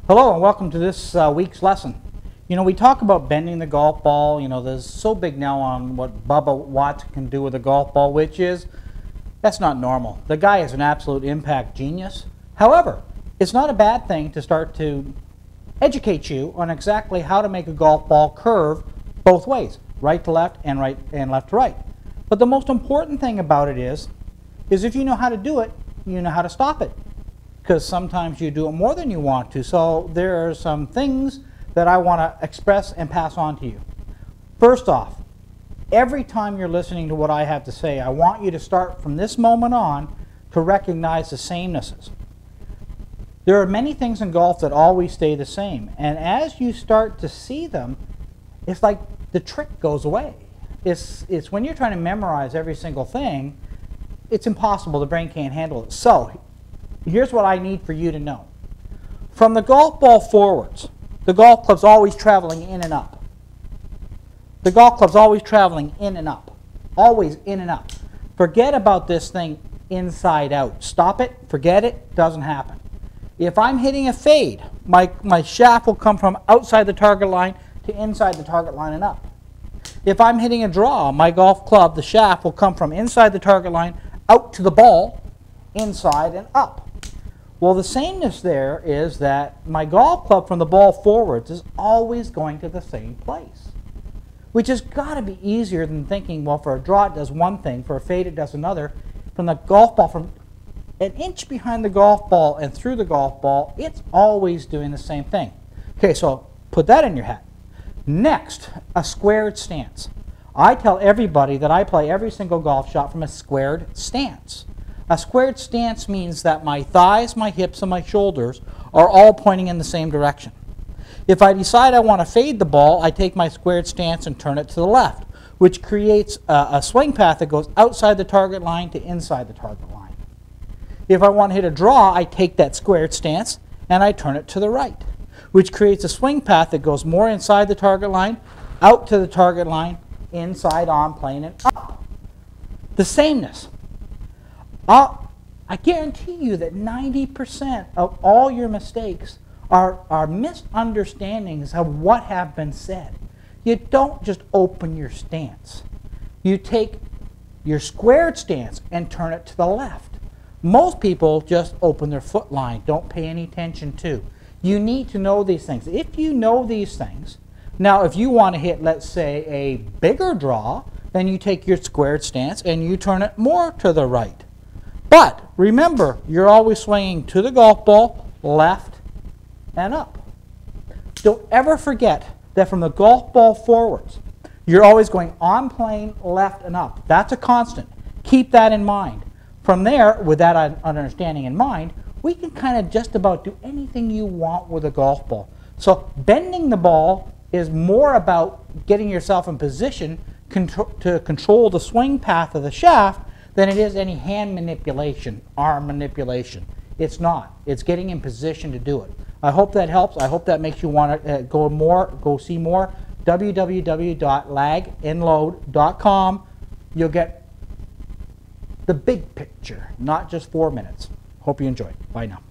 Hello and welcome to this week's lesson. You know, we talk about bending the golf ball. You know, there's so big now on what Bubba Watson can do with a golf ball, which is, that's not normal. The guy is an absolute impact genius. However, it's not a bad thing to start to educate you on exactly how to make a golf ball curve both ways, right to left and left to right. But the most important thing about it is if you know how to do it, you know how to stop it. Because sometimes you do it more than you want to. So there are some things that I want to express and pass on to you. First off, every time you're listening to what I have to say, I want you to start from this moment on to recognize the samenesses. There are many things in golf that always stay the same. And as you start to see them, it's like the trick goes away. It's when you're trying to memorize every single thing, it's impossible. The brain can't handle it. So here's what I need for you to know. From the golf ball forwards, the golf club's always traveling in and up. The golf club's always traveling in and up. Always in and up. Forget about this thing inside out. Stop it, forget it, doesn't happen. If I'm hitting a fade, my shaft will come from outside the target line to inside the target line and up. If I'm hitting a draw, my golf club, the shaft will come from inside the target line out to the ball, inside and up. Well, the sameness there is that my golf club from the ball forwards is always going to the same place, which has got to be easier than thinking, well, for a draw it does one thing, for a fade it does another. From the golf ball, from an inch behind the golf ball and through the golf ball, it's always doing the same thing. Okay, so put that in your head. Next, a squared stance. I tell everybody that I play every single golf shot from a squared stance. A squared stance means that my thighs, my hips, and my shoulders are all pointing in the same direction. If I decide I want to fade the ball, I take my squared stance and turn it to the left, which creates a swing path that goes outside the target line to inside the target line. If I want to hit a draw, I take that squared stance and I turn it to the right, which creates a swing path that goes more inside the target line, out to the target line, inside, on, plane, and up. The sameness. I guarantee you that 90% of all your mistakes are misunderstandings of what have been said. You don't just open your stance. You take your squared stance and turn it to the left. Most people just open their foot line, don't pay any attention to. You need to know these things. If you know these things, now if you want to hit, let's say, a bigger draw, then you take your squared stance and you turn it more to the right. But remember, you're always swinging to the golf ball, left and up. Don't ever forget that from the golf ball forwards, you're always going on plane, left and up. That's a constant. Keep that in mind. From there, with that understanding in mind, we can kind of just about do anything you want with a golf ball. So bending the ball is more about getting yourself in position to control the swing path of the shaft than it is any hand manipulation, arm manipulation. It's not. It's getting in position to do it. I hope that helps. I hope that makes you want to go see more. www.lagendload.com. You'll get the big picture, not just 4 minutes. Hope you enjoyed. Bye now.